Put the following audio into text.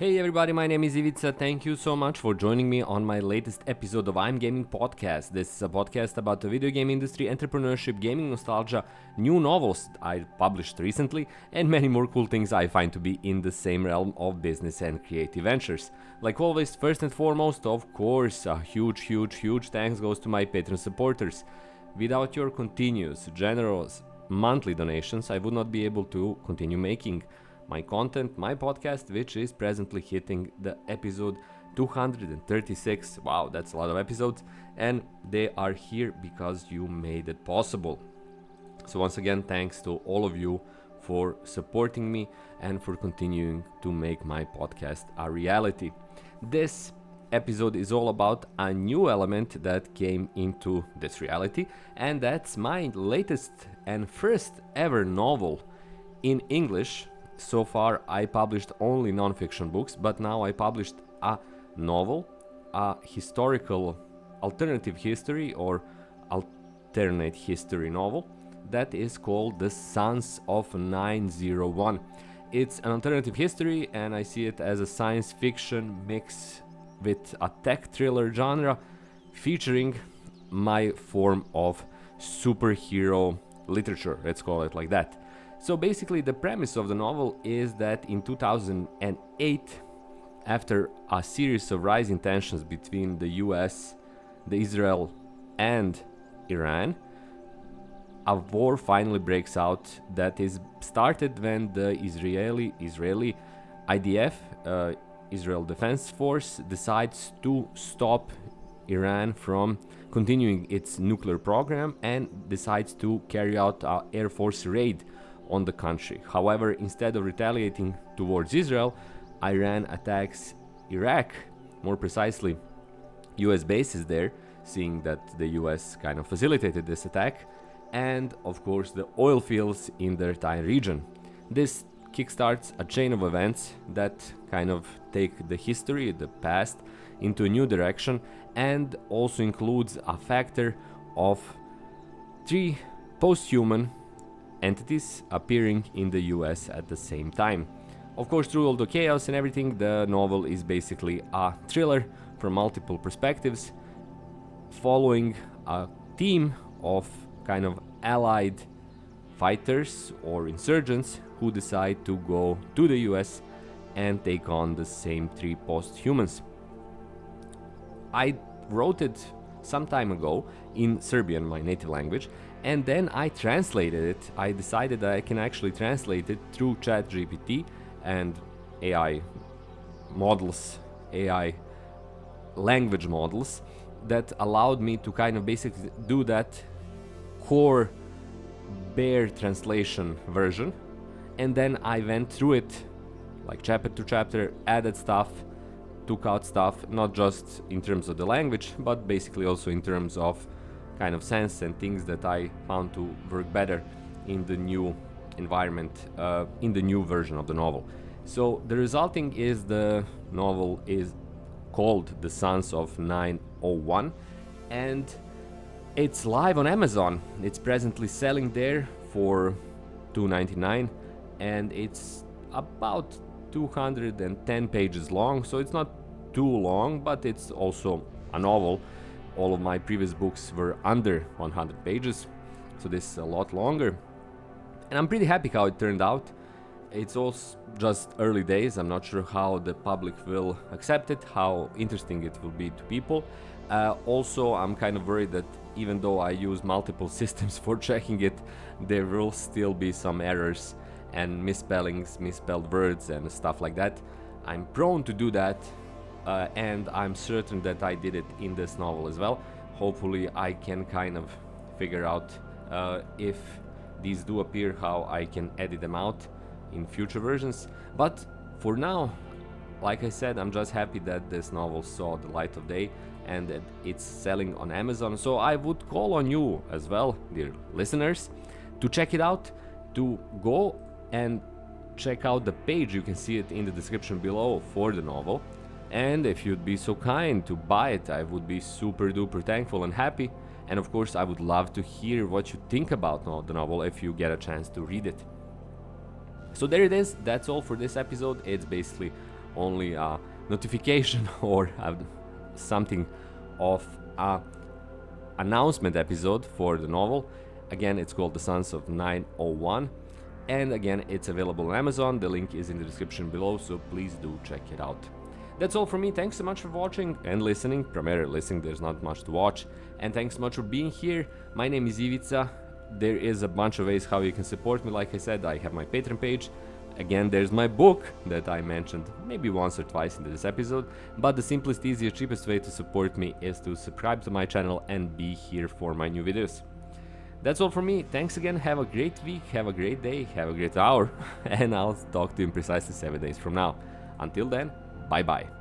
Hey everybody, my name is Ivica. Thank you so much for joining me on my latest episode of I'm Gaming Podcast. This is a podcast about the video game industry, entrepreneurship, gaming nostalgia, new novels I published recently, and many more cool things I find to be in the same realm of business and creative ventures. Like always, first and foremost, of course, a huge thanks goes to my Patreon supporters. Without your continuous, generous monthly donations, I would not be able to continue making my content, my podcast, which is presently hitting the episode 236. Wow, that's a lot of episodes, and they are here because you made it possible. So once again, thanks to all of you for supporting me and for continuing to make my podcast a reality. This episode is all about a new element that came into this reality, and that's my latest and first ever novel in English. So far I published only non-fiction books, but now I published a novel, a historical alternative history or alternate history novel that is called The Sons of 901. It's an alternative history, and I see it as a science fiction mix with a tech thriller genre featuring my form of superhero literature, let's call it like that. So basically the premise of the novel is that in 2008, after a series of rising tensions between the US, Israel and Iran, a war finally breaks out that is started when the Israeli IDF, Israel Defense Force, decides to stop Iran from continuing its nuclear program and decides to carry out an Air Force raid on the country. However, instead of retaliating towards Israel, Iran attacks Iraq, more precisely US bases there, seeing that the US kind of facilitated this attack, and of course the oil fields in the entire region. This kickstarts a chain of events that kind of take the history, the past, into a new direction, and also includes a factor of 3 post-human entities appearing in the US at the same time. Of course, through all the chaos and everything, the novel is basically a thriller from multiple perspectives, following a team of kind of allied fighters or insurgents who decide to go to the US and take on the same 3 post-humans. I wrote it some time ago in Serbian, my native language, and then I translated it. I decided that I can actually translate it through ChatGPT and AI models, AI language models that allowed me to kind of basically do that core bare translation version, and then I went through it like chapter to chapter, added stuff, took out stuff, not just in terms of the language, but basically also in terms of kind of sense and things that I found to work better in the new environment, in the new version of the novel. So the resulting is the novel is called The Sons of 901, and it's live on Amazon. It's presently selling there for $2.99, and it's about 210 pages long, so it's not too long, but it's also a novel. All of my previous books were under 100 pages, so this is a lot longer, and I'm pretty happy how it turned out. It's also just early days. I'm not sure how the public will accept it, how interesting it will be to people. Also, I'm kind of worried that even though I use multiple systems for checking it, there will still be some errors and misspellings, misspelled words and stuff like that. I'm prone to do that, and I'm certain that I did it in this novel as well. Hopefully I can kind of figure out if these do appear, how I can edit them out in future versions. But for now, like I said, I'm just happy that this novel saw the light of day and that it's selling on Amazon. So I would call on you as well, dear listeners, to check it out, to go and check out the page. You can see it in the description below for the novel. And if you'd be so kind to buy it, I would be super duper thankful and happy. And of course, I would love to hear what you think about the novel if you get a chance to read it. So there it is. That's all for this episode. It's basically only a notification or something of a announcement episode for the novel. Again, it's called The Sons of 901, and again, it's available on Amazon. The link is in the description below, so please do check it out. That's all from me. Thanks so much for watching and listening. Primarily listening, there's not much to watch. And thanks so much for being here. My name is Ivica. There is a bunch of ways how you can support me. Like I said, I have my Patreon page. Again, there's my book that I mentioned maybe once or twice in this episode. But the simplest, easiest, cheapest way to support me is to subscribe to my channel and be here for my new videos. That's all from me. Thanks again. Have a great week. Have a great day. Have a great hour. And I'll talk to you in precisely 7 days from now. Until then, bye bye.